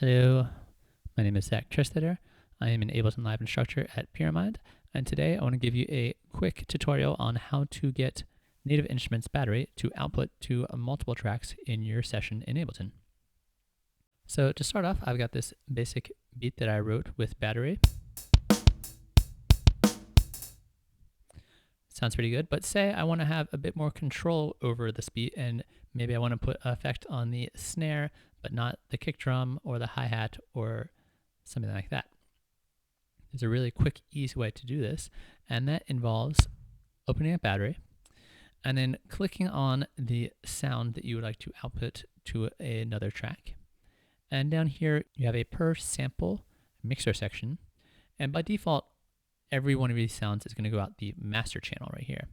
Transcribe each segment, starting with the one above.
Hello, my name is Zaak Kerstetter. I am an Ableton Live instructor at Pyramind, and today I want to give you a quick tutorial on how to get Native Instruments battery to output to multiple tracks in your session in Ableton. So to start off, I've got this basic beat that I wrote with battery. Sounds pretty good, but say I want to have a bit more control over this beat, and maybe I want to put an effect on the snare, but not the kick drum or the hi-hat or something like that. There's a really quick, easy way to do this, and that involves opening up battery and then clicking on the sound that you would like to output to another track. And down here, you have a per sample mixer section, and by default, every one of these sounds is going to go out the master channel right here.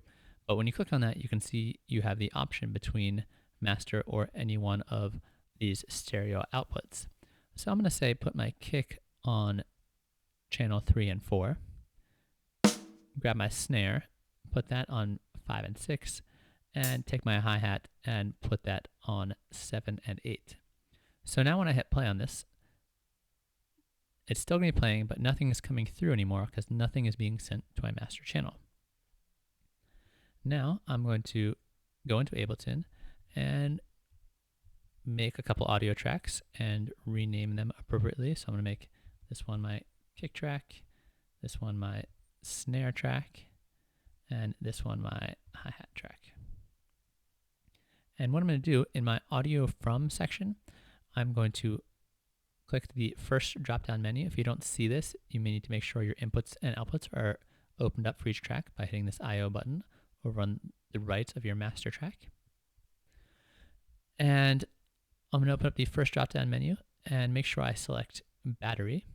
But when you click on that, you can see you have the option between master or any one of these stereo outputs. So I'm going to say put my kick on channel 3 and 4, grab my snare, put that on 5 and 6, and take my hi-hat and put that on 7 and 8. So now when I hit play on this, it's still going to be playing, but nothing is coming through anymore because nothing is being sent to my master channel. Now I'm going to go into Ableton and make a couple audio tracks and rename them appropriately. So I'm going to make this one my kick track, this one my snare track, and this one my hi-hat track. And what I'm going to do in my audio from section, I'm going to click the first drop-down menu. If you don't see this, you may need to make sure your inputs and outputs are opened up for each track by hitting this I/O button over on the right of your master track. And I'm going to open up the first drop-down menu and make sure I select battery.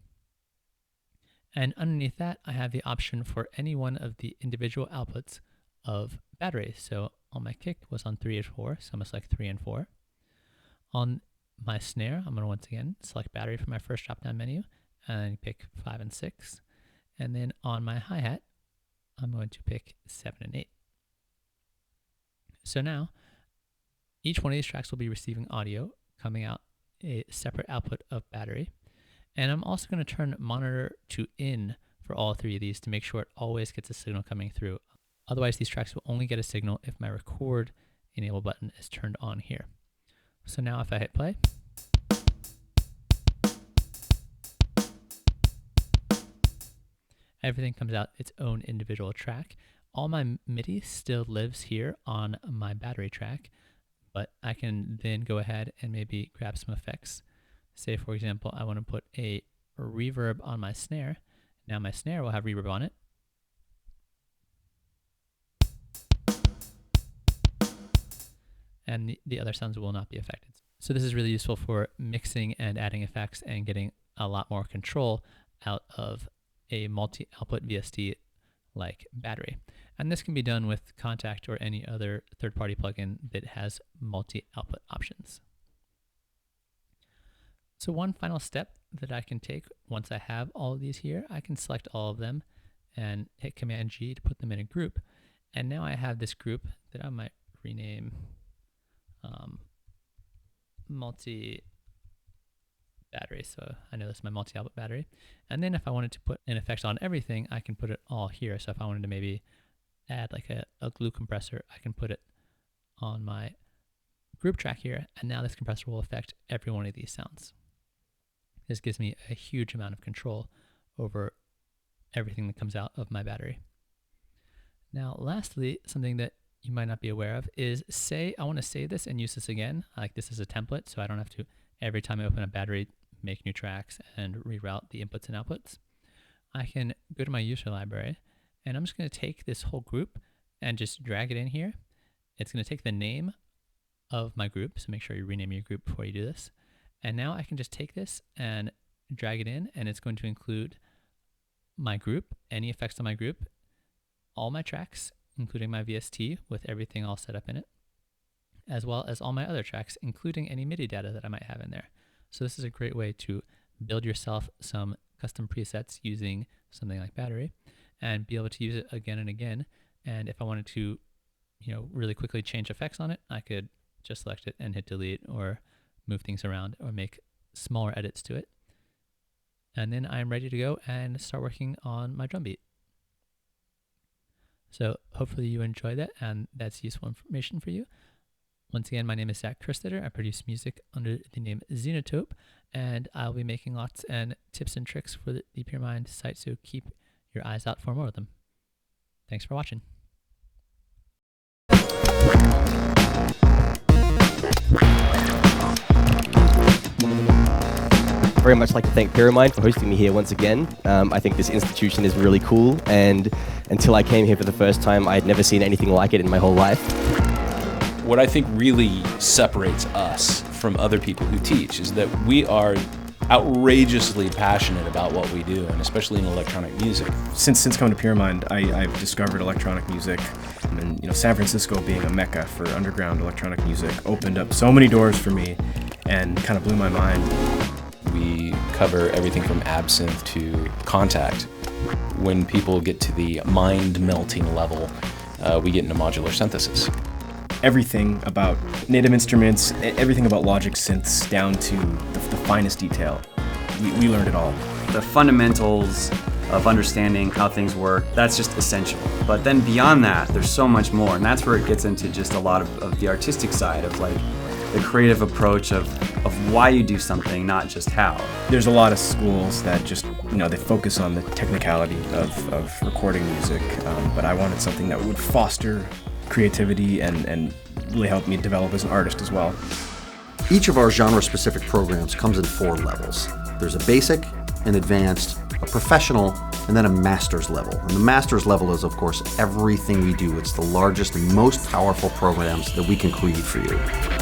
And underneath that, I have the option for any one of the individual outputs of battery. So on my kick was on 3 and 4, so I'm going to select 3 and 4. On my snare, I'm going to once again select battery from my first drop-down menu and pick 5 and 6. And then on my hi-hat, I'm going to pick 7 and 8. So now, each one of these tracks will be receiving audio coming out a separate output of battery. And I'm also going to turn monitor to in for all three of these to make sure it always gets a signal coming through. Otherwise, these tracks will only get a signal if my record enable button is turned on here. So now if I hit play, everything comes out its own individual track. All my MIDI still lives here on my battery track, but I can then go ahead and maybe grab some effects. Say, for example, I want to put a reverb on my snare. Now my snare will have reverb on it. And the other sounds will not be affected. So this is really useful for mixing and adding effects and getting a lot more control out of a multi-output VST like battery. And this can be done with Contact or any other third-party plugin that has multi-output options. So one final step that I can take once I have all of these here, I can select all of them and hit Command G to put them in a group. And now I have this group that I might rename multi-battery. So I know this is my multi-output battery. And then if I wanted to put an effect on everything, I can put it all here. So if I wanted to maybe add like a glue compressor, I can put it on my group track here. And now this compressor will affect every one of these sounds. This gives me a huge amount of control over everything that comes out of my battery. Now, lastly, something that you might not be aware of is, say I want to save this and use this again, like this is a template, so I don't have to, every time I open a battery, make new tracks and reroute the inputs and outputs. I can go to my user library, and I'm just going to take this whole group and just drag it in here. It's going to take the name of my group, so make sure you rename your group before you do this. And now I can just take this and drag it in, and it's going to include my group, any effects on my group, all my tracks, including my VST with everything all set up in it, as well as all my other tracks, including any MIDI data that I might have in there. So this is a great way to build yourself some custom presets using something like battery and be able to use it again and again. And if I wanted to, really quickly change effects on it, I could just select it and hit delete or move things around or make smaller edits to it. And then I'm ready to go and start working on my drum beat. So hopefully you enjoy that and that's useful information for you. Once again, my name is Zaak Kerstetter. I produce music under the name Xenotope, and I'll be making lots and tips and tricks for the Pyramind site, so keep your eyes out for more of them. Thanks for watching. Very much like to thank Pyramind for hosting me here once again. I think this institution is really cool, and until I came here for the first time, I had never seen anything like it in my whole life. What I think really separates us from other people who teach is that we are outrageously passionate about what we do, and especially in electronic music. Since coming to Pyramind, I've discovered electronic music, and San Francisco being a mecca for underground electronic music opened up so many doors for me and kind of blew my mind. We cover everything from absinthe to contact. When people get to the mind-melting level, we get into modular synthesis. Everything about native instruments, everything about Logic synths down to the finest detail. We learned it all. The fundamentals of understanding how things work, that's just essential. But then beyond that, there's so much more, and that's where it gets into just a lot of the artistic side of like the creative approach of why you do something, not just how. There's a lot of schools that just, they focus on the technicality of recording music, but I wanted something that would foster creativity and really help me develop as an artist as well. Each of our genre-specific programs comes in 4 levels. There's a basic, an advanced, a professional, and then a master's level. And the master's level is, of course, everything we do. It's the largest and most powerful programs that we can create for you.